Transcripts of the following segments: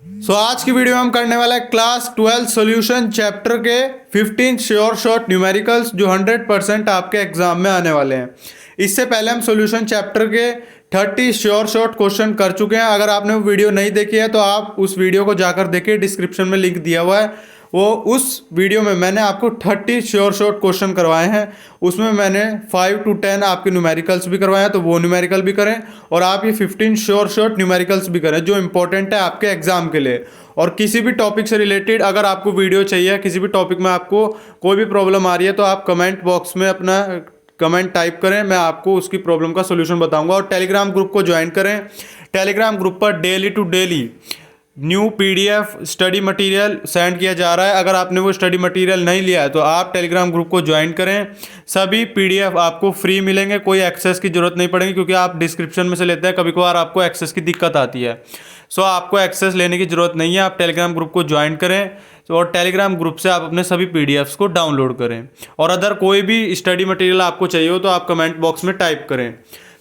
आज की वीडियो में हम करने वाला है क्लास 12 सॉल्यूशन चैप्टर के 15 श्योर शॉर्ट न्यूमेरिकल्स जो 100% आपके एग्जाम में आने वाले हैं। इससे पहले हम सॉल्यूशन चैप्टर के 30 श्योर शॉर्ट क्वेश्चन कर चुके हैं। अगर आपने वो वीडियो नहीं देखी है तो आप उस वीडियो को जाकर देखिए, डिस्क्रिप्शन में लिंक दिया हुआ है। वो उस वीडियो में मैंने आपको 30 श्योर शॉर्ट क्वेश्चन करवाए हैं। उसमें मैंने 5 to 10 आपके न्यूमेरिकल्स भी करवाए हैं, तो वो न्यूमेरिकल भी करें और आप ये 15 श्योर शॉर्ट न्यूमेरिकल्स भी करें जो इंपॉर्टेंट है आपके एग्जाम के लिए। और किसी भी टॉपिक से रिलेटेड अगर आपको वीडियो चाहिए, किसी भी टॉपिक में आपको कोई भी प्रॉब्लम आ रही है, तो आप कमेंट बॉक्स में अपना कमेंट टाइप करें, मैं आपको उसकी प्रॉब्लम का सोल्यूशन बताऊंगा। और टेलीग्राम ग्रुप को ज्वाइन करें। टेलीग्राम ग्रुप पर daily to daily new PDF study material send किया जा रहा है। अगर आपने वो स्टडी मटेरियल नहीं लिया है तो आप टेलीग्राम ग्रुप को ज्वाइन करें। सभी पीडीएफ आपको फ्री मिलेंगे, कोई एक्सेस की जरूरत नहीं पड़ेगी, क्योंकि आप डिस्क्रिप्शन में से लेते हैं, कभी कभार आपको एक्सेस की दिक्कत आती है। आपको एक्सेस लेने की जरूरत नहीं है, आप टेलीग्राम ग्रुप को ज्वाइन करें और टेलीग्राम ग्रुप से आप अपने सभी पीडीएफ्स को डाउनलोड करें। और अदर कोई भी स्टडी मटेरियल आपको चाहिए हो तो आप कमेंट बॉक्स में टाइप करें।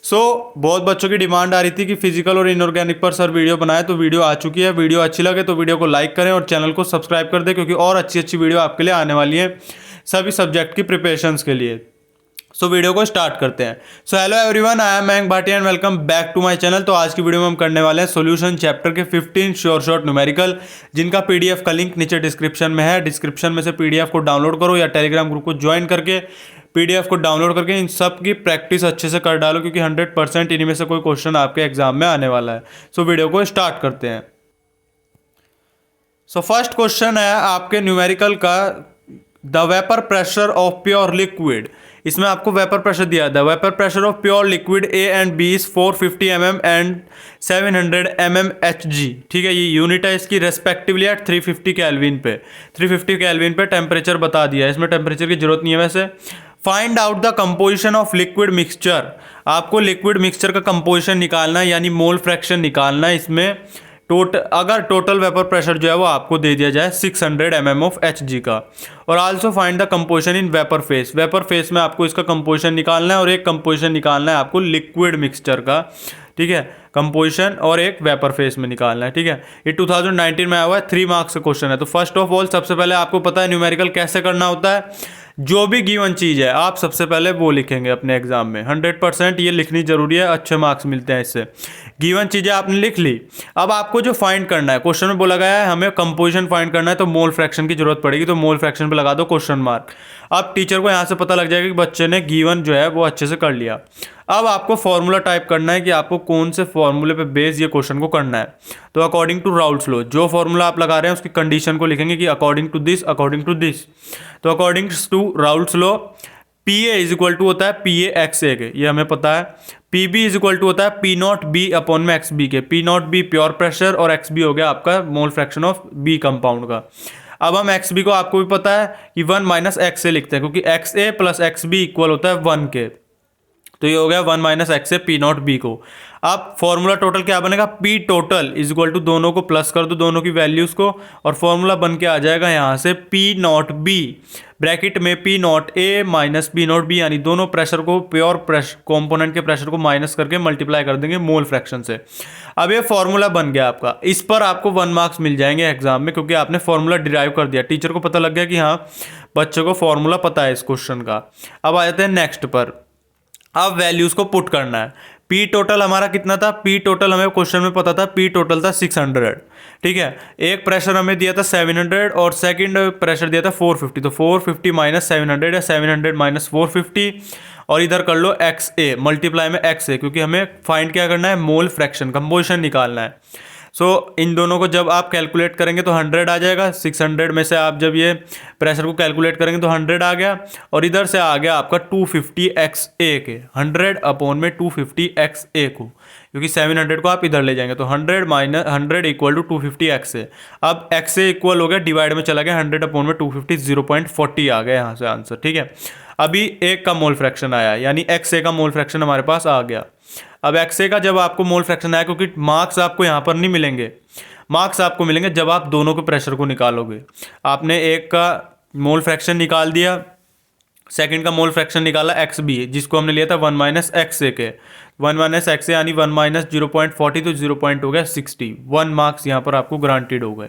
बहुत बच्चों की डिमांड आ रही थी कि फिजिकल और इनऑर्गेनिक पर सर वीडियो बनाए, तो वीडियो आ चुकी है। वीडियो अच्छी लगे तो वीडियो को लाइक करें और चैनल को सब्सक्राइब कर दें, क्योंकि और अच्छी अच्छी वीडियो आपके लिए आने वाली है सभी सब्जेक्ट की प्रिपरेशंस के लिए। वीडियो को स्टार्ट करते हैं। Hello everyone, I am Mayank Bhatia and welcome back to my channel. तो आज की वीडियो में हम करने वाले हैं सॉल्यूशन चैप्टर के 15 श्योर शॉर्ट न्यूमेरिकल, जिनका पीडीएफ का लिंक नीचे डिस्क्रिप्शन में है। डिस्क्रिप्शन में से पीडीएफ को डाउनलोड करो या टेलीग्राम ग्रुप को ज्वाइन करके पीडीएफ को डाउनलोड करके इन सब की प्रैक्टिस अच्छे से कर डालो, क्योंकि 100% इनमें से कोई क्वेश्चन आपके एग्जाम में आने वाला है। वीडियो को स्टार्ट करते हैं। फर्स्ट क्वेश्चन है आपके न्यूमेरिकल का, the vapour pressure of pure liquid. इसमें आपको वेपर प्रेशर दिया है। The vapour pressure of pure liquid A and B is 450 mm and 700 mm Hg। ठीक है, ये यूनिट है इसकी रेस्पेक्टिवली एट 350 केल्विन पे। 350 केल्विन पे टेम्परेचर बता दिया है, इसमें टेम्परेचर की जरूरत नहीं है वैसे। Find out the composition of liquid mixture. आपको लिक्विड मिक्सचर का कंपोजिशन निकालना है, यानी मोल फ्रैक्शन निकालना है इसमें। अगर टोटल वेपर प्रेशर जो है वो आपको दे दिया जाए 600 mm ऑफ Hg का। और also find the composition in vapour face. Vapour face में आपको इसका कंपोजिशन निकालना है और एक कंपोजिशन निकालना है आपको लिक्विड मिक्सचर का। ठीक है, कंपोजिशन और एक वेपर फेस में निकालना है। ठीक है, ये 2019 में आया हुआ है, 3 मार्क्स का क्वेश्चन है। तो फर्स्ट ऑफ ऑल सबसे पहले आपको पता है न्यूमेरिकल कैसे करना होता है। जो भी गिवन चीज़ है आप सबसे पहले वो लिखेंगे अपने एग्जाम में। 100% ये लिखनी जरूरी है, अच्छे मार्क्स मिलते हैं इससे। गिवन चीज़ें आपने लिख ली, अब आपको जो फाइंड करना है, क्वेश्चन में बोला गया है हमें कंपोजिशन फाइंड करना है, तो मोल फ्रैक्शन की जरूरत पड़ेगी, तो मोल फ्रैक्शन पे लगा दो क्वेश्चन मार्क। अब टीचर को यहाँ से पता लग जाएगा कि बच्चे ने गिवन जो है वो अच्छे से कर लिया। अब आपको फॉर्मूला टाइप करना है कि आपको कौन से फॉर्मूले पे बेस ये क्वेश्चन को करना है। तो अकॉर्डिंग टू राउल्ट्स लॉ, जो फॉर्मूला आप लगा रहे हैं उसकी कंडीशन को लिखेंगे कि according to this, according to this. तो according to Raoult's law P A is equal to होता है पी ए एक्स ए के, ये हमें पता है। P B is equal to होता है पी नॉट बी अपॉन में एक्स बी के। P naught B pure pressure और एक्स बी हो गया आपका mole fraction of B compound का। अब हम एक्स बी को आपको भी पता है कि 1 माइनस एक्स ए लिखते हैं, क्योंकि X A plus X B equal होता है 1 के। तो ये हो गया 1 minus X A P naught B को। अब फॉर्मूला टोटल क्या बनेगा, P total is equal to, दोनों को प्लस कर दो दोनों की वैल्यूज को, और फॉर्मूला बन के आ जाएगा यहाँ से पी नॉट बी ब्रैकेट में पी नॉट ए माइनस पी नॉट बी, यानी दोनों प्रेशर को, प्योर प्रेशर कॉम्पोनेंट के प्रेशर को माइनस करके मल्टीप्लाई कर देंगे मोल फ्रैक्शन से। अब ये फॉर्मूला बन गया आपका, इस पर आपको 1 मार्क्स मिल जाएंगे एग्जाम में, क्योंकि आपने फॉर्मूला डिराइव कर दिया। टीचर को पता लग गया कि हाँ बच्चे को फॉर्मूला पता है इस क्वेश्चन का। अब आ जाते हैं नेक्स्ट पर। अब वैल्यूज को पुट करना है। पी टोटल हमारा कितना था, पी टोटल हमें क्वेश्चन में पता था, पी टोटल था 600। ठीक है, एक प्रेशर हमें दिया था 700 और सेकंड प्रेशर दिया था 450। तो 450 माइनस 700 या 700 माइनस 450, और इधर कर लो एक्स ए मल्टीप्लाई में एक्स ए, क्योंकि हमें फाइंड क्या करना है, मोल फ्रैक्शन कंपोजिशन निकालना है। इन दोनों को जब आप कैलकुलेट करेंगे तो 100 आ जाएगा। 600 में से आप जब ये प्रेशर को कैलकुलेट करेंगे तो 100 आ गया, और इधर से आ गया आपका 250 एक्स ए के, 100 अपॉन में 250 एक्स ए को, क्योंकि 700 को आप इधर ले जाएंगे तो 100 माइनस 100 इक्वल टू 250 एक्स ए। अब एक्स ए इक्वल हो गया, डिवाइड में चला गया, 100 अपॉन में 250 0.40 आ गया यहाँ से आंसर। ठीक है, अभी एक का मोल फ्रैक्शन आया, यानी एक्स ए का मोल फ्रैक्शन हमारे पास आ गया। अब एक्स ए का जब आपको मोल फ्रैक्शन आया, क्योंकि मार्क्स आपको यहाँ पर नहीं मिलेंगे, मार्क्स आपको मिलेंगे जब आप दोनों के प्रेशर को निकालोगे। आपने एक का मोल फ्रैक्शन निकाल दिया, सेकंड का मोल फ्रैक्शन निकाला एक्स बी, जिसको हमने लिया था 1 माइनस एक्स ए के, 1 माइनस एक्स ए यानी 1 माइनस 0.40, तो 0 पॉइंट हो गया 60, 1 मार्क्स यहाँ पर आपको ग्रांटेड हो गए।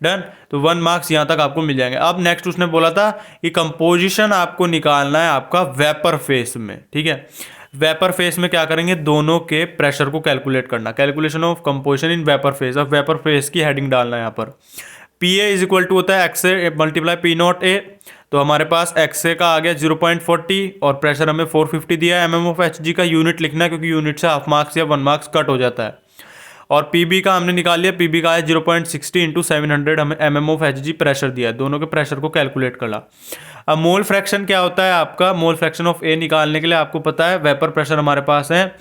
डन, तो 1 मार्क्स यहाँ तक आपको मिल जाएंगे। अब नेक्स्ट उसने बोला था कि कंपोजिशन आपको निकालना है आपका वेपर फेस में, ठीक है। वेपर फेस में क्या करेंगे, दोनों के प्रेशर को कैलकुलेट करना, calculation of composition in vapour phase. अब वेपर फेस की हेडिंग डालना है यहाँ पर, P A is equal to होता है X A multiply P naught A, तो हमारे पास एक्स ए का आ गया 0.40 और प्रेशर हमें 450 दिया है। M M of H G का यूनिट लिखना है क्योंकि यूनिट से हाफ मार्क्स या 1 मार्क्स कट हो जाता है। और पी बी का हमने निकाल लिया, पी बी का है 0.60 इंटू 700, हमें M M of H G pressure दिया है, दोनों के प्रेशर को कैलकुलेट करना। अब मोल फ्रैक्शन क्या होता है आपका, मोल फ्रैक्शन ऑफ ए निकालने के लिए आपको पता है वेपर प्रेशर हमारे पास है,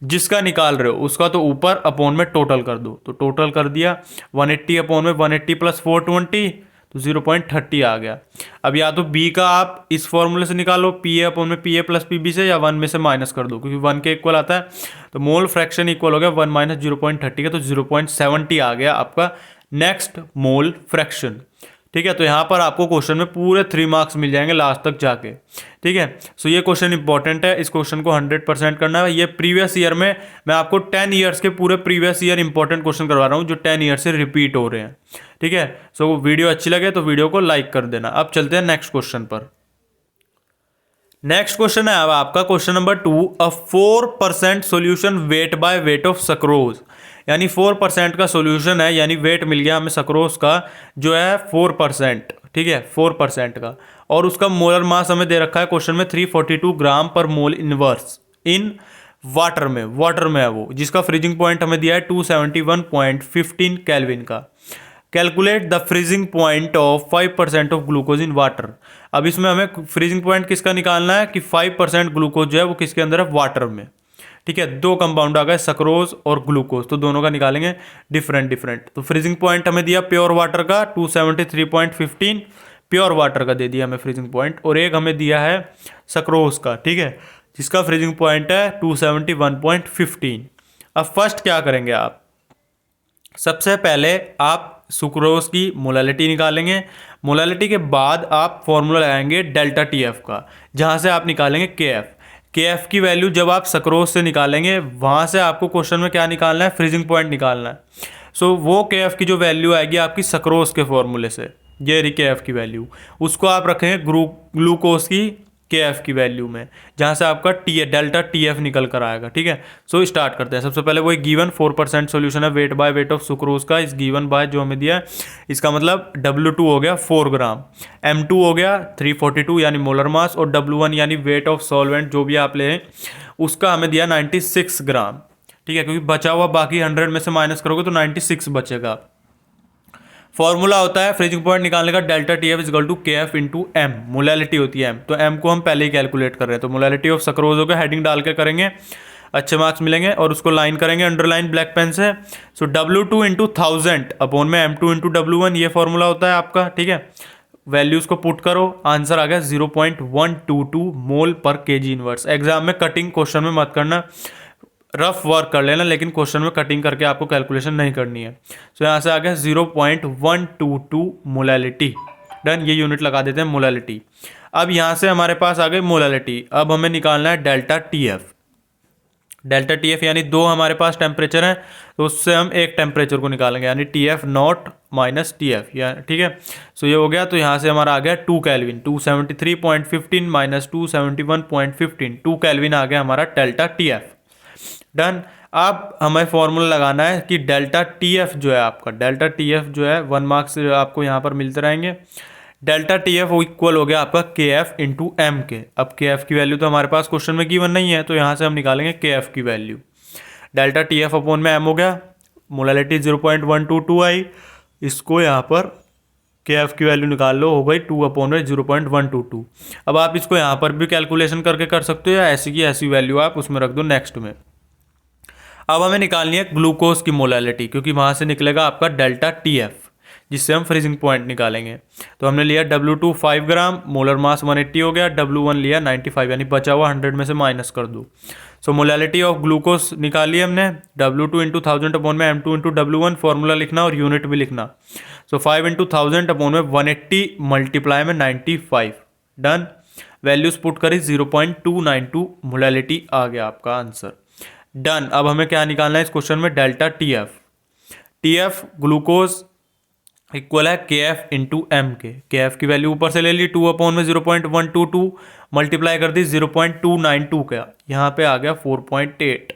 जिसका निकाल रहे हो उसका तो ऊपर अपॉन में टोटल कर दो, तो टोटल कर दिया 180 अपॉन में 180 प्लस 420, तो 0.30 आ गया। अब या तो बी का आप इस फॉर्मूले से निकालो, पी ए अपॉन में P A plus P B से, या 1 में से माइनस कर दो क्योंकि 1 के इक्वल आता है, तो मोल फ्रैक्शन इक्वल हो गया 1 माइनस 0.30 का, तो 0.70 आ गया आपका नेक्स्ट मोल फ्रैक्शन, ठीक है। तो यहाँ पर आपको क्वेश्चन में पूरे 3 मार्क्स मिल जाएंगे लास्ट तक जाके, ठीक है। सो ये क्वेश्चन इंपॉर्टेंट है, इस क्वेश्चन को 100% करना है। ये प्रीवियस ईयर में मैं आपको 10 ईयर्स के पूरे प्रीवियस ईयर इंपॉर्टेंट क्वेश्चन करवा रहा हूँ जो 10 ईयर से रिपीट हो रहे हैं, ठीक है। सो वीडियो अच्छी लगे तो वीडियो को लाइक कर देना। अब चलते हैं नेक्स्ट क्वेश्चन पर। नेक्स्ट क्वेश्चन है अब आपका question number 2, a 4% solution weight by weight of sucrose, यानी 4% का सोल्यूशन है, यानी वेट मिल गया हमें सक्रोज का जो है 4%, ठीक है, 4% का, और उसका मोलर मास हमें दे रखा है क्वेश्चन में 342 ग्राम per mole inverse in water में है वो, जिसका फ्रीजिंग पॉइंट हमें दिया है 271.15 केल्विन का। Calculate the freezing point of 5% of glucose in water. अब इसमें हमें फ्रीजिंग पॉइंट किसका निकालना है कि 5% ग्लूकोज जो है वो किसके अंदर है, वाटर में, ठीक है। 2 कंपाउंड आ गए सक्रोज और ग्लूकोज, तो दोनों का निकालेंगे डिफरेंट। तो फ्रीजिंग पॉइंट हमें दिया प्योर वाटर का 273.15, प्योर वाटर का दे दिया हमें फ्रीजिंग पॉइंट, और एक हमें दिया है सक्रोज का, ठीक है, जिसका फ्रीजिंग पॉइंट है 271.15। अब फर्स्ट क्या करेंगे आप, सबसे पहले आप सुक्रोज की मोलालिटी निकालेंगे, मोलालिटी के बाद आप फॉर्मूला लगाएंगे डेल्टा टी एफ का, जहाँ से आप निकालेंगे के एफ की वैल्यू जब आप सक्रोज से निकालेंगे वहाँ से आपको क्वेश्चन में क्या निकालना है, फ्रीजिंग पॉइंट निकालना है। सो वो के एफ की जो वैल्यू आएगी आपकी सक्रोज के फॉर्मूले से, ये रही के एफ की वैल्यू, उसको आप रखेंगे ग्लूकोज की के एफ की वैल्यू में, जहाँ से आपका डेल्टा टी एफ निकल कर आएगा, ठीक है। सो स्टार्ट करते हैं। सबसे पहले वो एक गिवन 4% सोल्यूशन है weight by weight of sucrose का, इस गिवन बाय जो हमें दिया है, इसका मतलब W2 हो गया 4 ग्राम, M2 हो गया 342 यानी मोलर मास, और W1 यानी वेट ऑफ सॉल्वेंट जो भी आप लें उसका हमें दिया 96 ग्राम, ठीक है, क्योंकि बचा हुआ बाकी 100 में से माइनस करोगे तो 96 बचेगा। फॉर्मूला होता है फ्रीजिंग पॉइंट निकालने का delta T F is equal to K F into M, molality होती है एम, तो एम को हम पहले ही कैलकुलेट कर रहे हैं, तो मोलालिटी ऑफ सक्रोज होगा, हेडिंग डाल के करेंगे, अच्छे मार्क्स मिलेंगे, और उसको लाइन करेंगे अंडरलाइन ब्लैक पेन से। सो W2 इंटू 1000 अपॉन में M2 इंटू W1, ये फॉर्मूला होता है आपका, ठीक है। वैल्यूज को पुट करो, आंसर आ गया 0.122 मोल पर केजी इनवर्स। एग्जाम में कटिंग क्वेश्चन में मत करना, रफ वर्क कर लेना, लेकिन क्वेश्चन में कटिंग करके आपको कैलकुलेशन नहीं करनी है। सो यहाँ से आ गया 0.122 मोलालिटी। डन, ये यूनिट लगा देते हैं मोलालिटी। अब यहाँ से हमारे पास आ गई मोलालिटी, अब हमें निकालना है delta T F. Delta T F यानी 2 हमारे पास टेम्परेचर है, तो उससे हम एक टेम्परेचर को निकालेंगे, यानी T F not minus T F, या ठीक है। सो ये हो गया, तो यहाँ से हमारा आ गया 2 केल्विन, 273.15 माइनस 271.15, 2 केल्विन आ गया हमारा डेल्टा टी एफ। डन, अब हमें फॉर्मूला लगाना है कि डेल्टा टी एफ जो है आपका, डेल्टा टी एफ जो है 1 मार्क्स आपको यहाँ पर मिलते रहेंगे। डेल्टा टी एफ इक्वल हो गया आपका के एफ इंटू एम के। अब के एफ की वैल्यू तो हमारे पास क्वेश्चन में गिवन नहीं है, तो यहाँ से हम निकालेंगे के एफ की value. Delta T F upon में एम हो गया, मोलालिटी 0.122 आई, इसको यहाँ पर के एफ की वैल्यू निकाल लो, हो गई 2 अपॉन में 0.122। अब आप इसको यहाँ पर भी कैलकुलेशन करके कर सकते हो, या ऐसी की ऐसी वैल्यू आप उसमें रख दो नेक्स्ट में। अब हमें निकालनी है ग्लूकोज की मोलालिटी, क्योंकि वहाँ से निकलेगा आपका डेल्टा टी एफ, जिससे हम फ्रीजिंग पॉइंट निकालेंगे। तो हमने लिया W2 5 ग्राम, मोलर मास 180 हो गया, W1 लिया 95, यानी बचा हुआ 100 में से माइनस कर दो। सो मोलालिटी ऑफ ग्लूकोज निकाली हमने, W2 इंटू 1000 अपॉन में M2 इंटू W1, फॉर्मूला लिखना और यूनिट भी लिखना। सो 5 इंटू 1000 अपॉन में 180 मल्टीप्लाई में 95। डन, वैल्यूज पुट करी 0.292 मोलैलिटी आ गया आपका आंसर। डन। अब हमें क्या निकालना है इस क्वेश्चन में, delta T F glucose equal है के एफ इंटू एम के एफ की वैल्यू ऊपर से ले ली 2/में 0.122 मल्टीप्लाई कर दी 0.292 का, यहाँ पे आ गया 4.8।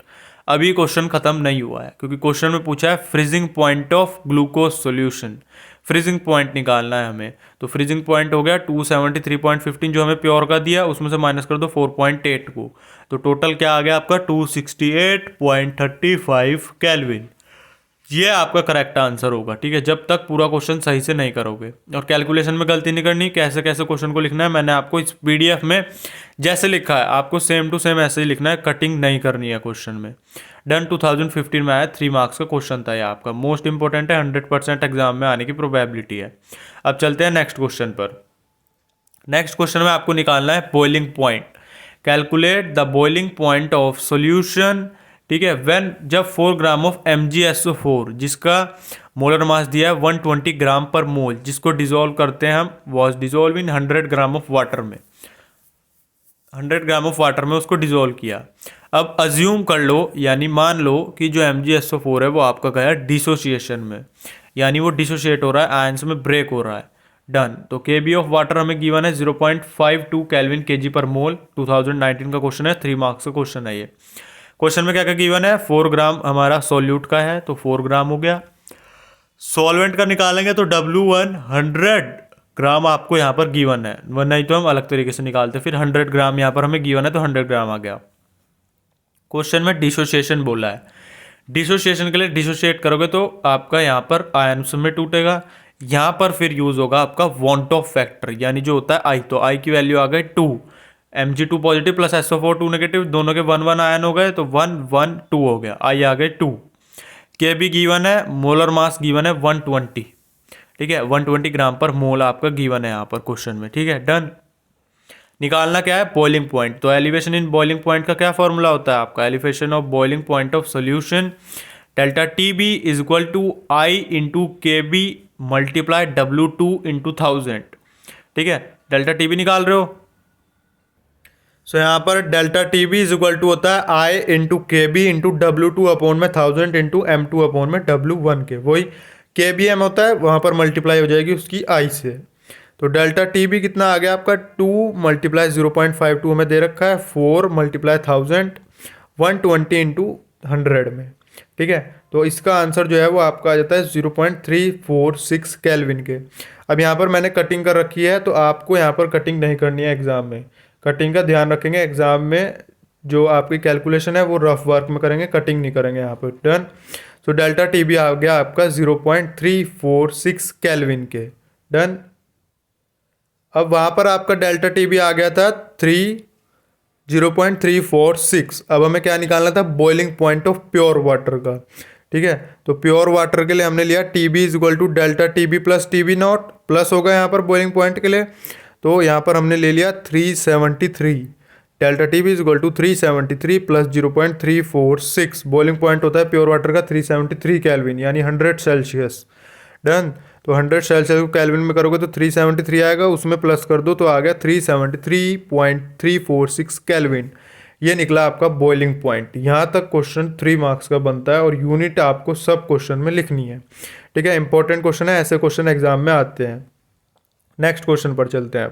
अभी क्वेश्चन खत्म नहीं हुआ है क्योंकि क्वेश्चन में पूछा है freezing point of glucose solution, freezing point निकालना है हमें। तो फ्रीजिंग पॉइंट हो गया 273.15 जो हमें प्योर का दिया, उसमें से माइनस कर दो 4.8 को, तो टोटल क्या आ गया आपका 268.35 केल्विन। ये आपका करेक्ट आंसर होगा, ठीक है, जब तक पूरा क्वेश्चन सही से नहीं करोगे। और कैलकुलेशन में गलती नहीं करनी, कैसे कैसे क्वेश्चन को लिखना है मैंने आपको इस पीडीएफ में जैसे लिखा है आपको सेम टू सेम ऐसे ही लिखना है, कटिंग नहीं करनी है क्वेश्चन में। डन। 2015 में आया, 3 मार्क्स का क्वेश्चन था ये आपका, मोस्ट इंपॉर्टेंट है, 100% एग्जाम में आने की प्रोबेबिलिटी है। अब चलते हैं नेक्स्ट क्वेश्चन पर। नेक्स्ट क्वेश्चन में आपको निकालना है boiling point. Calculate the boiling point of solution, ठीक है, व्हेन जब 4 ग्राम ऑफ MgSO4 जिसका मोलर मास दिया है 120 ग्राम पर मोल, जिसको डिजोल्व करते हैं हम, was dissolve in 100 gram of water में, 100 ग्राम ऑफ वाटर में उसको डिजोल्व किया। अब अज्यूम कर लो यानी मान लो कि जो MgSO4 है वो आपका गया डिसोसिएशन में, यानी वो डिसोशिएट हो रहा है, आयंस में ब्रेक हो रहा है। डन। तो Kb ऑफ वाटर हमें गिवन है 0.52 केल्विन Kg पर मोल, 2019 का क्वेश्चन है, 3 मार्क्स का क्वेश्चन है ये। क्वेश्चन में क्या क्या गिवन है, 4 ग्राम हमारा सोल्यूट का है तो 4 ग्राम हो गया। सॉल्वेंट का निकालेंगे तो W1 100 ग्राम आपको यहाँ पर गिवन है, वरना नहीं तो हम अलग तरीके से निकालते, फिर 100 ग्राम यहाँ पर हमें गिवन है तो 100 ग्राम आ गया। क्वेश्चन में डिसोसिएशन बोला है, डिसोसिएशन के लिए डिसोसिएट करोगे तो आपका यहाँ पर आयन्स में टूटेगा, यहाँ पर फिर यूज होगा आपका वॉन्ट ऑफ फैक्टर, यानी जो होता है आई, तो आई की वैल्यू आ गई 2, Mg2 positive plus SO4 2 negative, दोनों के 1 1 आयन हो गए तो 1 1 2 हो गया, आई आ गए 2। Kb गिवन है, मोलर मास गिवन है 120, ठीक है, 120 ग्राम पर मोल आपका गिवन है यहाँ पर क्वेश्चन में, ठीक है। डन। निकालना क्या है, बॉइलिंग पॉइंट। तो एलिवेशन इन बॉइलिंग पॉइंट का क्या फॉर्मूला होता है आपका, elevation of boiling point of solution, delta TB is equal to I into KB multiply W2 into 1000, ठीक है। डेल्टा TB निकाल रहे हो, सो यहाँ पर delta TB is equal to होता है I into KB into W2 upon में 1000 इंटू M2 अपॉन में W1 के, वही KBM होता है, वहाँ पर मल्टीप्लाई हो जाएगी उसकी I से। तो डेल्टा TB कितना आ गया आपका 2 मल्टीप्लाई 0.52 में दे रखा है, 4 मल्टीप्लाई 1000 120 इंटू 100 में, ठीक है। तो इसका आंसर जो है वो आपका आ जाता है 0.346 केल्विन के। अब यहाँ पर मैंने कटिंग कर रखी है, तो आपको यहाँ पर कटिंग नहीं करनी है एग्जाम में, कटिंग का ध्यान रखेंगे एग्जाम में, जो आपकी कैलकुलेशन है वो रफ वर्क में करेंगे, कटिंग नहीं करेंगे यहाँ पर। डन। सो डेल्टा TB आ गया आपका 0.346 केल्विन के। डन। अब वहाँ पर आपका डेल्टा TB आ गया था 0.346। अब हमें क्या निकालना था, boiling point of pure water का, ठीक है। तो प्योर वाटर के लिए हमने लिया TB is equal to delta TB plus TB naught, plus होगा यहाँ पर बॉइलिंग पॉइंट के लिए, तो यहाँ पर हमने ले लिया 373, delta TB is equal to 373 plus 0.346, boiling point होता है प्योर वाटर का 373 केल्विन यानी 100 सेल्सियस। डन। तो 100 सेल्सियस को केल्विन में करोगे तो 373 आएगा, उसमें प्लस कर दो तो आ गया 373.346 केल्विन। ये निकला आपका बॉइलिंग पॉइंट। यहाँ तक क्वेश्चन 3 मार्क्स का बनता है और यूनिट आपको सब क्वेश्चन में लिखनी है, ठीक है। इंपॉर्टेंट क्वेश्चन है, ऐसे क्वेश्चन एग्जाम में आते हैं। नेक्स्ट क्वेश्चन पर चलते हैं।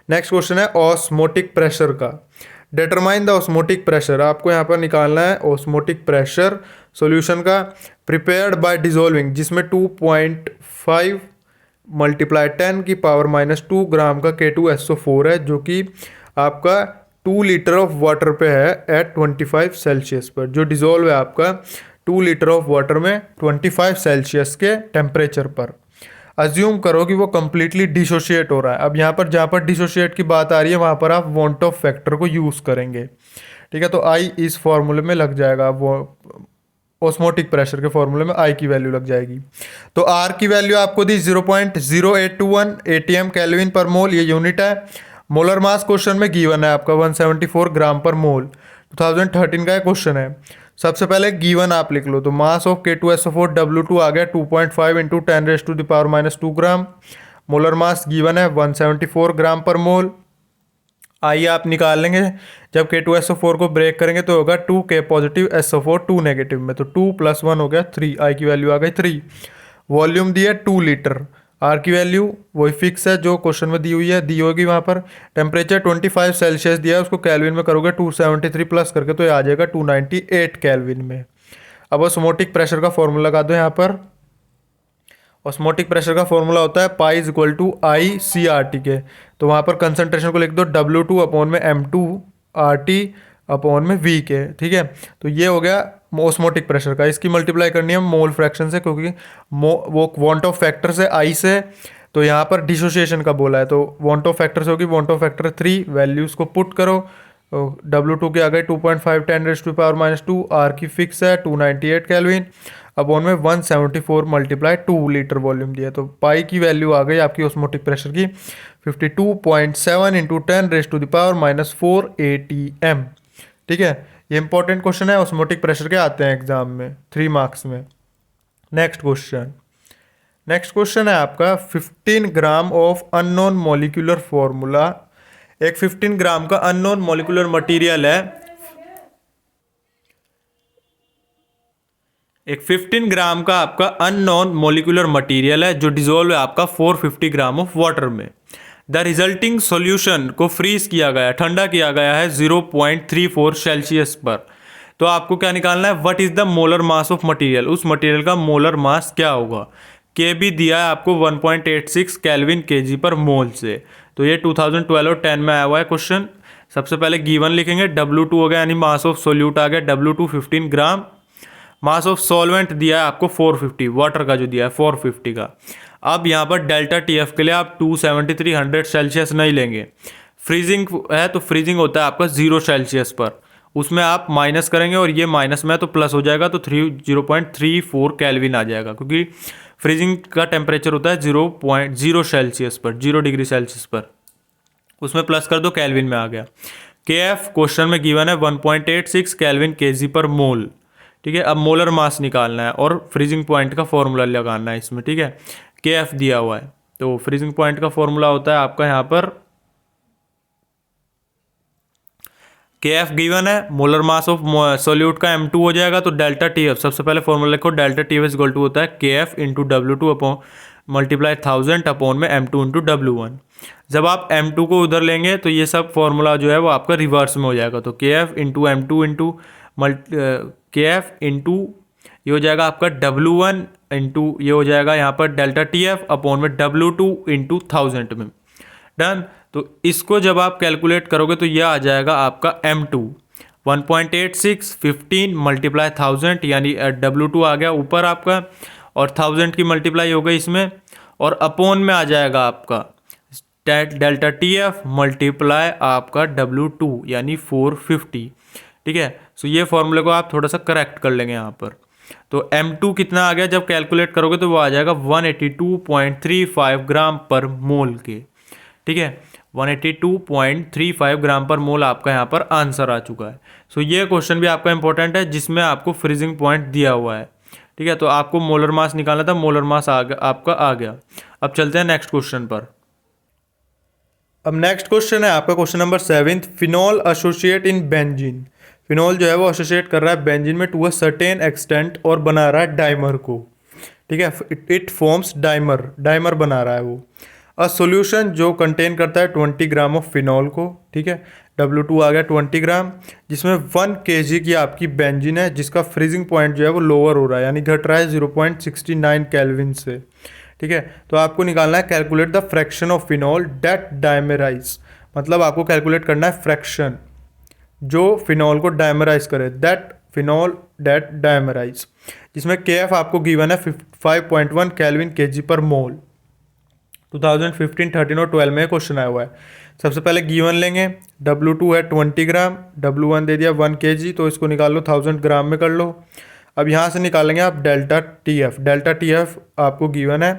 नेक्स्ट क्वेश्चन है ऑस्मोटिक प्रेशर का। डिटरमाइन द ऑस्मोटिक प्रेशर, आपको यहाँ पर निकालना है ऑस्मोटिक प्रेशर सॉल्यूशन का प्रिपेयर्ड बाय डिजोल्विंग, जिसमें 2.5 मल्टीप्लाई 10 की पावर -2 ग्राम का K2SO4 है, जो कि आपका 2 लीटर ऑफ वाटर पे है एट 25 सेल्सियस पर, जो डिजोल्व है आपका 2 लीटर ऑफ वाटर में 25 सेल्सियस के टेम्परेचर पर। अज्यूम करो कि वो कंप्लीटली डिसोशिएट हो रहा है। अब यहाँ पर जहाँ पर डिसोशिएट की बात आ रही है वहाँ पर आप वॉन्ट ऑफ फैक्टर को यूज़ करेंगे, ठीक है। तो आई इस फॉर्मूले में लग जाएगा, वो ऑस्मोटिक प्रेशर के फॉर्मूले में आई की वैल्यू लग जाएगी। तो आर की वैल्यू आपको दी 0.0821 ATM केल्विन पर मोल, ये यूनिट है। मोलर मास क्वेश्चन में गिवन है आपका 174 ग्राम पर मोल, 2013 का क्वेश्चन है। सबसे पहले गिवन आप लिख लो, तो मास ऑफ K2SO4 W2 आ गया 2.5 इंटू 10⁻⁻² ग्राम। मोलर मास गिवन है 174 ग्राम पर मोल। आई आप निकाल लेंगे। जब K2SO4 को ब्रेक करेंगे तो होगा 2K पॉजिटिव SO4 2 नेगेटिव में, तो 2 + 1 हो गया 3, आई की वैल्यू आ गई 3। वॉल्यूम दिया 2 लीटर, आर की वैल्यू वही फिक्स है जो क्वेश्चन में दी हुई है, दी होगी वहाँ पर। टेम्परेचर 25 सेल्सियस दिया है, उसको केल्विन में करोगे 273 प्लस करके तो ये आ जाएगा 298 केल्विन में। अब ऑस्मोटिक प्रेशर का फॉर्मूला लगा दो यहाँ पर। ऑस्मोटिक प्रेशर का फॉर्मूला होता है pi is equal to I C R T के, तो वहाँ पर कंसंट्रेशन को लिख दो W2 अपॉन में M2 RT अपॉन में V के, ठीक है। तो ये हो गया ऑस्मोटिक प्रेशर का। इसकी मल्टीप्लाई करनी है मोल फ्रैक्शन से, क्योंकि वो वांट ऑफ फैक्टर से आई से, तो यहाँ पर डिसोसिएशन का बोला है, तो वांट ऑफ फैक्टर से होगी वांट ऑफ फैक्टर 3, वैल्यूज़ को पुट करो। W2 के आ गए 2.5 10⁻⁻², R की फिक्स है 298 केल्विन अपॉन में 174 × 2 लीटर वॉल्यूम दिया, तो पाई की वैल्यू आ गई आपकी ऑस्मोटिक प्रेशर की 52.7 × 10⁻⁻4 ATM, ठीक है। ये इंपॉर्टेंट क्वेश्चन है, ऑस्मोटिक प्रेशर के आते हैं एग्जाम में 3 मार्क्स में। नेक्स्ट क्वेश्चन है आपका 15 gram of unknown molecular formula. एक 15 ग्राम का अननोन मॉलिक्यूलर मटेरियल है, एक 15 ग्राम का आपका अननोन मॉलिक्यूलर मटेरियल है जो डिजोल्व है आपका 450 ग्राम ऑफ वाटर में। द रिजल्टिंग सॉल्यूशन को फ्रीज किया गया, ठंडा किया गया है 0.34 सेल्सियस पर। तो आपको क्या निकालना है, what is the molar mass of material, उस मटेरियल का मोलर मास क्या होगा। के भी दिया है आपको 1.86 केल्विन kg पर मोल से। तो ये 2012 और 10 में आया हुआ है क्वेश्चन। सबसे पहले गिवन लिखेंगे, W2 हो गया यानी मास ऑफ सोल्यूट आ गया W2 15 gram. Mass of solvent दिया है आपको 450, वाटर का जो दिया है 450 का। अब यहाँ पर डेल्टा TF के लिए आप 273 सेल्सियस नहीं लेंगे, फ्रीजिंग है तो फ्रीजिंग होता है आपका 0 सेल्सियस पर, उसमें आप माइनस करेंगे और ये माइनस में तो प्लस हो जाएगा, तो 0.34 केल्विन आ जाएगा, क्योंकि फ्रीजिंग का टेम्परेचर होता है 0.0 सेल्सियस पर, 0 डिग्री सेल्सियस पर, उसमें प्लस कर दो केल्विन में आ गया। KF क्वेश्चन में गिवन है 1.86 केल्विन kg पर मोल, ठीक है। अब मोलर मास निकालना है और फ्रीजिंग पॉइंट का फॉर्मूला लगाना है इसमें, ठीक है। KF दिया हुआ है, तो फ्रीजिंग पॉइंट का फॉर्मूला होता है आपका यहाँ पर KF गिवन है, मोलर मास ऑफ सोल्यूट का M2 हो जाएगा, तो डेल्टा TF सबसे पहले फॉर्मूला लिखो, डेल्टा TF इक्वल टू होता है KF × W2 upon multiply 1000 upon में M2 × W1। जब आप M2 को उधर लेंगे तो ये सब फॉर्मूला जो है वो आपका रिवर्स में हो जाएगा, तो KF × M2 KF इंटू ये हो जाएगा आपका W1 इंटू ये हो जाएगा यहाँ पर डेल्टा TF अपॉन में W2 × 1000 में, डन। तो इसको जब आप कैलकुलेट करोगे तो ये आ जाएगा आपका M2 1.86 15 × 1000 यानी W2 आ गया ऊपर आपका, और 1000 की मल्टीप्लाई हो गई इसमें, और अपॉन में आ जाएगा आपका डेल्टा TF मल्टीप्लाई आपका W2 यानी 450, ठीक है। सो ये फॉर्मूले को आप थोड़ा सा करेक्ट कर लेंगे यहाँ पर। तो M2 कितना आ गया जब कैलकुलेट करोगे तो वो आ जाएगा 182.35 ग्राम पर मोल के, ठीक है। 182.35 ग्राम पर मोल आपका यहाँ पर आंसर आ चुका है। सो ये क्वेश्चन भी आपका इंपॉर्टेंट है जिसमें आपको फ्रीजिंग पॉइंट दिया हुआ है, ठीक है। तो आपको मोलर मास निकालना था, मोलर मास आपका आ गया। अब चलते हैं नेक्स्ट क्वेश्चन पर। अब नेक्स्ट क्वेश्चन है आपका question number 7, phenol associate in benzene. Phenol जो है वो एसोसिएट कर रहा है बेंजीन में टू अ सर्टेन एक्सटेंट और बना रहा है डाइमर को, ठीक है। इट फॉर्म्स डाइमर बना रहा है वो। अ सॉल्यूशन जो कंटेन करता है 20 ग्राम ऑफ फिनॉल को, ठीक है। W2 आ गया 20 ग्राम, जिसमें 1 kg की आपकी बेंजीन है जिसका फ्रीजिंग पॉइंट जो है वो लोअर हो रहा है यानी घट रहा है 0.69 केल्विन से, ठीक है। तो आपको निकालना है calculate the fraction of phenol that dimerise, मतलब आपको कैलकुलेट करना है फ्रैक्शन जो फिनॉल को डाइमराइज करे, दैट फिनॉल डेट डाइमराइज, जिसमें KF आपको गिवन है 5.1 केल्विन kg पर मोल। 2015, 13 और 12 में क्वेश्चन आया हुआ है। सबसे पहले गिवन लेंगे, W2 है 20 ग्राम, W1 दे दिया 1 kg, तो इसको निकाल लो 1000 ग्राम में कर लो। अब यहाँ से निकालेंगे आप डेल्टा TF आपको गिवन है,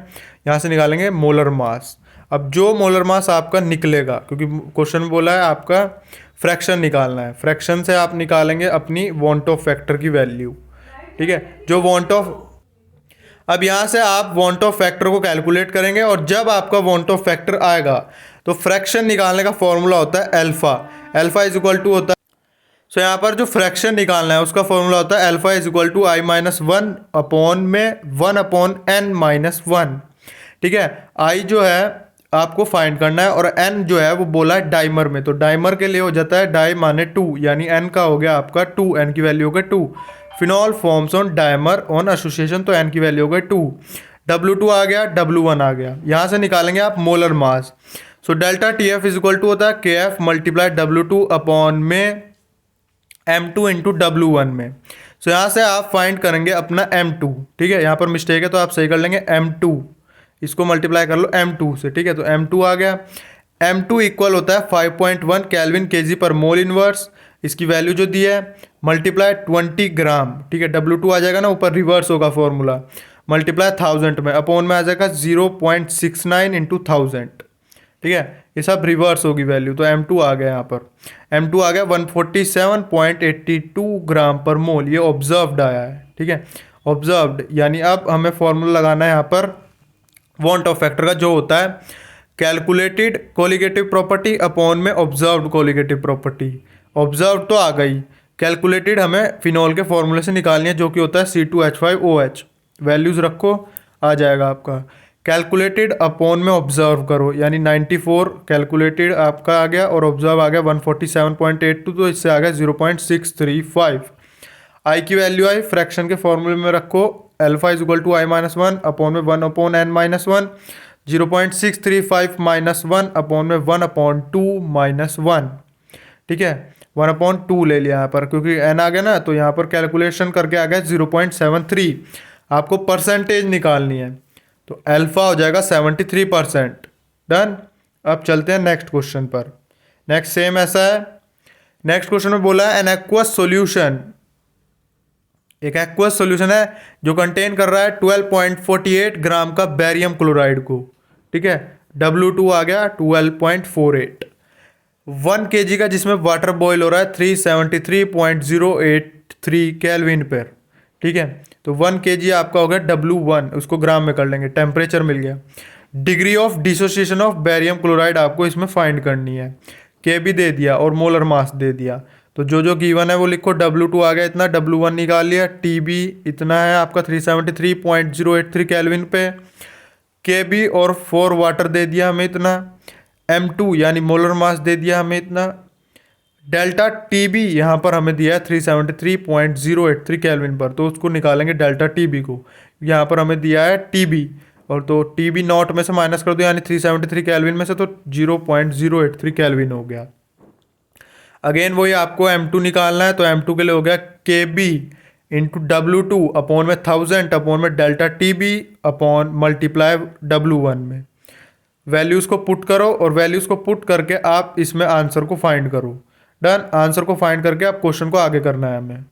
यहाँ से निकालेंगे मोलर मास। अब जो मोलर मास आपका निकलेगा, क्योंकि क्वेश्चन में बोला है आपका फ्रैक्शन निकालना है, फ्रैक्शन से आप निकालेंगे अपनी वांट ऑफ फैक्टर की वैल्यू, ठीक है। जो वांट ऑफ अब यहाँ से आप वॉन्ट ऑफ फैक्टर को कैलकुलेट करेंगे और जब आपका वॉन्ट ऑफ फैक्टर आएगा तो फ्रैक्शन निकालने का फॉर्मूला होता है alpha. Alpha is equal to होता है, सो यहाँ पर जो फ्रैक्शन निकालना है उसका फॉर्मूला होता है alpha is equal to I minus one upon में 1/n-1। ठीक है, आई जो है आपको फाइंड करना है और n जो है वो बोला है डाइमर में, तो डाइमर के लिए हो जाता है डाई माने 2, यानी n का हो गया आपका 2, n की वैल्यू हो गई 2। Phenol forms on dimer on association, तो n की वैल्यू हो गई 2। W2 आ गया, W1 आ गया, यहाँ से निकालेंगे आप molar mass. So delta TF is equal to होता है KF मल्टीप्लाई W2 अपॉन में M2 इंटू W1 में। सो यहाँ से आप फाइंड करेंगे अपना M2। ठीक है, यहाँ पर मिस्टेक है तो आप सही कर लेंगे M2, इसको मल्टीप्लाई कर लो M2 से। ठीक है, तो M2 आ गया। M2 इक्वल होता है 5.1 केल्विन केजी पर मोल इनवर्स, इसकी वैल्यू जो दी है मल्टीप्लाई 20 ग्राम। ठीक है, W2 आ जाएगा ना, ऊपर रिवर्स होगा फॉर्मूला, मल्टीप्लाई 1000 में, अपॉन में आ जाएगा 0.69 इंटू 1000। ठीक है, ये सब रिवर्स होगी वैल्यू, तो M2 आ गया। यहाँ पर M2 आ गया 147.82 ग्राम पर मोल, ये ऑब्जर्व्ड आया है। ठीक है, ऑब्जर्व्ड, यानी अब हमें फॉर्मूला लगाना है यहाँ पर वॉन्ट ऑफ फैक्टर का, जो होता है कैलकुलेटेड कोलिगेटिव प्रॉपर्टी अपॉन में ऑब्जर्व्ड कोलिगेटिव प्रॉपर्टी। ऑब्जर्व्ड तो आ गई, कैलकुलेटेड हमें फिनॉल के फॉर्मूले से निकालनी है जो कि होता है C2H5OH। वैल्यूज रखो, आ जाएगा आपका। कैलकुलेटेड अपॉन में ऑब्जर्व करो, यानी 94 कैलकुलेटेड आपका आ गया और ऑब्जर्व आ गया 147.82, तो इससे आ गया 0.635। आई की वैल्यू आई फ्रैक्शन के फॉर्मूले में रखो, alpha is equal to I minus one upon में 1/n-1, 0.635 माइनस 1 अपॉन में 1/2 माइनस 1। ठीक है, 1/2 ले लिया यहाँ पर, क्योंकि n आ गया ना, तो यहाँ पर कैलकुलेशन करके आ गया 0.73। आपको परसेंटेज निकालनी है, तो अल्फा हो जाएगा 73%। डन। अब चलते हैं नेक्स्ट क्वेश्चन पर। नेक्स्ट सेम ऐसा है। नेक्स्ट क्वेश्चन में बोला है एन एक्वस सॉल्यूशन, एक एक्वस सॉल्यूशन है जो कंटेन कर रहा है 12.48 ग्राम का बेरियम क्लोराइड को। ठीक है, W2 आ गया 12.48, 1 kg का, जिसमें वाटर बॉयल हो रहा है 373.083 केल्विन पर। ठीक है, तो 1 kg आपका हो गया W1, उसको ग्राम में कर लेंगे, टेम्परेचर मिल गया। Degree of dissociation of barium chloride आपको इसमें फाइंड करनी है, Kb दे दिया और मोलर मास दे दिया, तो जो गिवन है वो लिखो। W2 आ गया इतना, W1 निकाल लिया, Tb इतना है आपका 373.083 केल्विन पे, Kb और 4 वाटर दे दिया हमें इतना, M2 यानी मोलर मास दे दिया हमें इतना, डेल्टा Tb यहाँ पर हमें दिया है 373.083 केल्विन पर, तो उसको निकालेंगे डेल्टा Tb को। यहाँ पर हमें दिया है Tb, और तो Tb नॉट में से माइनस कर दो, यानी 373 केल्विन में से तो 0.083 केल्विन हो गया। अगेन वही आपको M2 निकालना है, तो M2 के लिए हो गया Kb इंटू W2 अपॉन में 1000 अपॉन में delta Tb upon multiply W1 में। वैल्यूज़ को पुट करो और वैल्यूज़ को पुट करके आप इसमें आंसर को फाइंड करो। डन। आंसर को फाइंड करके आप क्वेश्चन को आगे करना है हमें।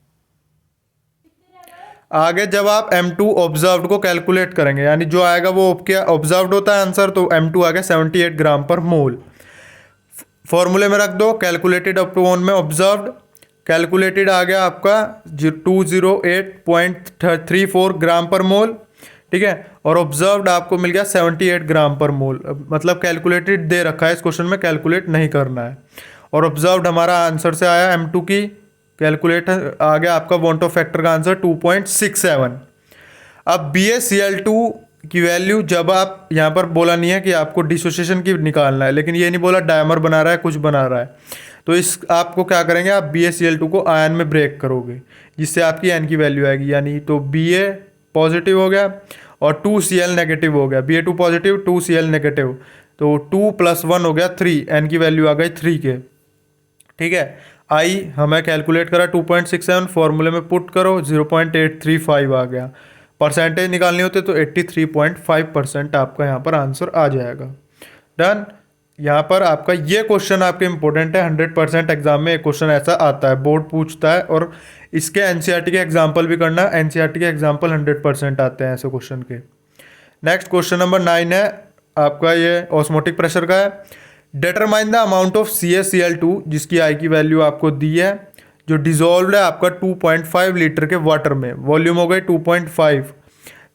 आगे जब आप M2 ऑब्जर्व्ड को कैलकुलेट करेंगे, यानी जो आएगा वो क्या ऑब्जर्व्ड होता है आंसर, तो M2 आ गया 78 ग्राम पर मोल। फॉर्मूले में रख दो, कैलकुलेटेड अपॉन में ऑब्जर्व्ड, कैलकुलेटेड आ गया आपका 208.34 ग्राम पर मोल। ठीक है, और ऑब्जर्व्ड आपको मिल गया 78 ग्राम पर मोल, मतलब कैलकुलेटेड दे रखा है इस क्वेश्चन में, कैलकुलेट नहीं करना है। और ऑब्जर्व्ड हमारा आंसर से आया M2 की, कैलकुलेट आ गया आपका वॉन्ट ऑफ फैक्टर का आंसर 2.67। अब BaCl2 की वैल्यू, जब आप यहाँ पर बोला नहीं है कि आपको डिसोसिएशन की निकालना है, लेकिन ये नहीं बोला डायमर बना रहा है कुछ बना रहा है, तो इस आपको क्या करेंगे, आप BaCl2 को आयन में ब्रेक करोगे, जिससे आपकी n की वैल्यू आएगी, यानी तो Ba पॉजिटिव हो गया और 2Cl नेगेटिव हो गया, Ba2 पॉजिटिव 2Cl नेगेटिव, तो 2 + 1 हो गया 3, n की वैल्यू आ गई 3 के। ठीक है, आई हमें कैलकुलेट करा 2.67, फॉर्मूले में पुट करो 0.835 आ गया। परसेंटेज निकालनी होती है तो 83.5% आपका यहाँ पर आंसर आ जाएगा। डन। यहाँ पर आपका ये क्वेश्चन आपके इंपॉर्टेंट है, 100% एग्जाम में एक क्वेश्चन ऐसा आता है, बोर्ड पूछता है, और इसके NCERT के एग्जाम्पल भी करना, NCERT के एग्जाम्पल 100% आते हैं ऐसे क्वेश्चन के। नेक्स्ट क्वेश्चन नंबर 9 है आपका, ये ऑस्मोटिक प्रेशर का है। Determine the amount of CaCl2, जिसकी आई की वैल्यू आपको दी है, जो डिजोल्व है आपका 2.5 लीटर के वाटर में, वॉल्यूम हो गई 2.5,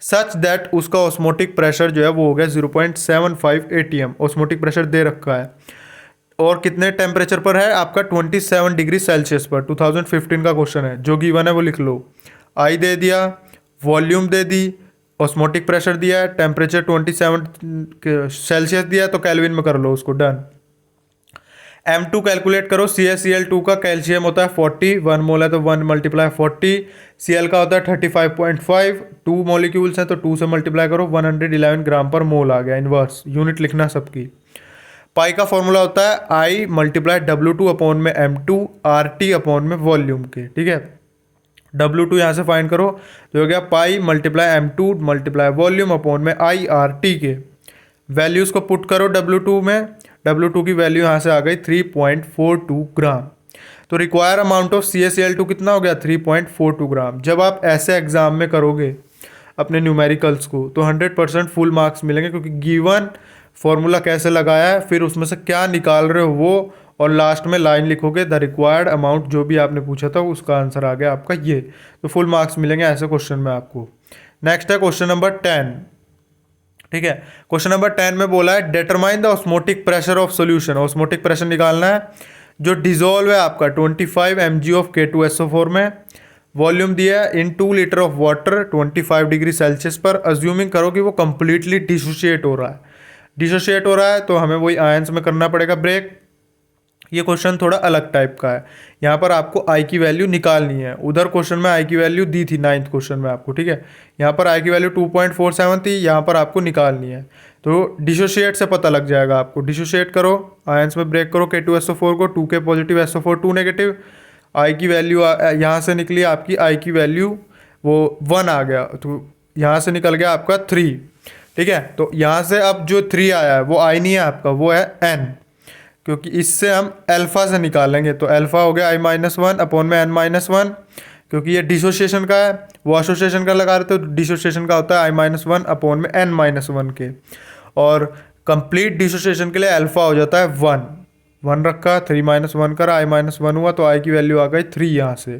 सच दैट उसका ऑस्मोटिक प्रेशर जो है वो हो गया 0.75 ATM ऑस्मोटिक प्रेशर दे रखा है। और कितने टेम्परेचर पर है आपका 27 डिग्री सेल्सियस पर। 2015 का क्वेश्चन है, जो गिवन है वो लिख लो। आई दे दिया, वॉल्यूम दे दी, ऑस्मोटिक प्रेशर दिया है, टेम्परेचर 27 सेल्सियस दिया है, तो केल्विन में कर लो उसको, डन। M2 कैलकुलेट करो। CaCl2 का कैल्शियम होता है 40, 1 मोल है तो 1 मल्टीप्लाई 40, Cl का होता है 35.5, 2 मॉलिक्यूल्स हैं तो 2 से मल्टीप्लाई करो, 111 ग्राम पर मोल आ गया। इनवर्स यूनिट लिखना सबकी। पाई का फॉर्मूला होता है I मल्टीप्लाई W2 अपॉन में M2 RT अपॉन में वॉल्यूम के, ठीक है। W2 यहाँ से फाइंड करो, जो हो गया पाई multiply M2 multiply volume upon में IRT के। वैल्यूज़ को पुट करो W2 में, W2 की वैल्यू यहाँ से आ गई 3.42 ग्राम। तो रिक्वायर अमाउंट ऑफ CaCl2 कितना हो गया 3.42 ग्राम। जब आप ऐसे एग्जाम में करोगे अपने न्यूमेरिकल्स को तो 100% फुल मार्क्स मिलेंगे, क्योंकि गिवन फॉर्मूला कैसे लगाया है, फिर उसमें से क्या निकाल रहे हो वो, और लास्ट में लाइन लिखोगे द रिक्वायर्ड अमाउंट, जो भी आपने पूछा था उसका आंसर आ गया आपका ये। तो फुल मार्क्स मिलेंगे ऐसे क्वेश्चन में आपको। नेक्स्ट है क्वेश्चन नंबर 10, ठीक है। क्वेश्चन नंबर 10 में बोला है determine the osmotic pressure of solution. Osmotic pressure निकालना है जो डिजोल्व है आपका 25 mg ऑफ K2SO4 में। वॉल्यूम दिया है इन 2 litre of water 25 degree Celsius पर। अज्यूमिंग करो कि वो कंप्लीटली डिसोशिएट हो रहा है। डिसोशिएट हो रहा है तो हमें वही आयंस में करना पड़ेगा ब्रेक। ये क्वेश्चन थोड़ा अलग टाइप का है, यहाँ पर आपको आई की वैल्यू निकालनी है। उधर क्वेश्चन में आई की वैल्यू दी थी 9th क्वेश्चन में आपको, ठीक है। यहाँ पर आई की वैल्यू 2.47 थी, यहाँ पर आपको निकालनी है। तो डिसोशिएट से पता लग जाएगा आपको। डिसोशिएट करो, आयंस में ब्रेक करो K2SO4 को, 2K पॉजिटिव SO4 2 नेगेटिव। आई की वैल्यू यहाँ से निकली आपकी, आई की वैल्यू वो 1 आ गया, तो यहाँ से निकल गया आपका 3, ठीक है। तो यहाँ से अब जो 3 आया है वो आई नहीं है आपका, वो है n, क्योंकि इससे हम अल्फा से निकालेंगे। तो अल्फा हो गया I-1 अपॉन में n-1, क्योंकि ये डिसोसिएशन का है, वो एसोसिएशन का लगा रहे थे, तो डिसोसिएशन का होता है I-1 अपॉन में n-1 के। और कंप्लीट डिसोसिएशन के लिए अल्फा हो जाता है 1 रखा, 3-1 करा, I-1 हुआ, तो आई की वैल्यू आ गई 3 यहाँ से,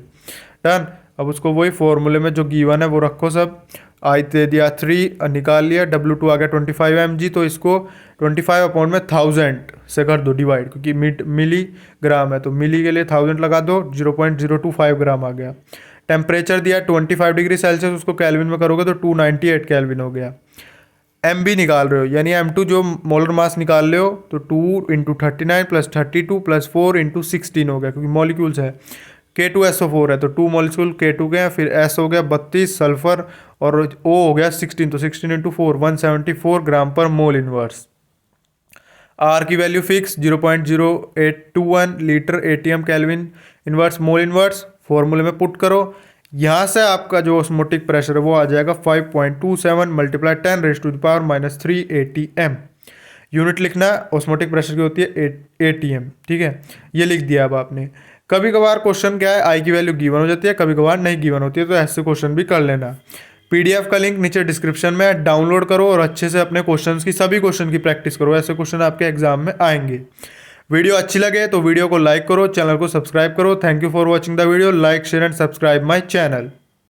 डन। अब उसको वही फॉर्मूले में जो गिवन है वो रखो सब। आई दे दिया 3, निकाल लिया, W2 आ गया 25 mg, तो इसको 25 अपॉन में 1000 से कर दो डिवाइड, क्योंकि मिली ग्राम है तो मिली के लिए 1000 लगा दो, 0.025 ग्राम आ गया। टेम्परेचर दिया 25 डिग्री सेल्सियस, उसको कैल्विन में करोगे तो 298 कैल्विन हो गया। एम बी निकाल रहे हो, यानी M2 जो मोलर मास निकाल रहे हो, तो 2 × 39 + 32 + 4 × 16 हो गया, क्योंकि मॉलिक्यूल्स है। K2SO4 है तो 2 मॉलिक्यूल K2 के हैं, फिर S हो गया 32 सल्फर, और O हो गया 16, तो 16 × 4 174 gram per mole inverse. R की value fix 0.0821 litre ATM kelvin inverse mole inverse. फॉर्मूले में पुट करो, यहाँ से आपका जो ऑस्मोटिक प्रेशर है वो आ जाएगा 5.27 × 10⁻³ ATM। यूनिट लिखना है, ऑस्मोटिक प्रेशर की होती है ATM, ठीक है। ये लिख दिया अब आपने। कभी कभार क्वेश्चन क्या है, आई की वैल्यू गिवन हो जाती है, कभी कभार नहीं गिवन होती है, तो ऐसे क्वेश्चन भी कर लेना। PDF का लिंक नीचे डिस्क्रिप्शन में है, डाउनलोड करो और अच्छे से अपने क्वेश्चंस की, सभी क्वेश्चन की प्रैक्टिस करो। ऐसे क्वेश्चन आपके एग्जाम में आएंगे। वीडियो अच्छी लगे तो वीडियो को लाइक करो, चैनल को सब्सक्राइब करो। Thank you for watching the video. Like, share and subscribe my channel.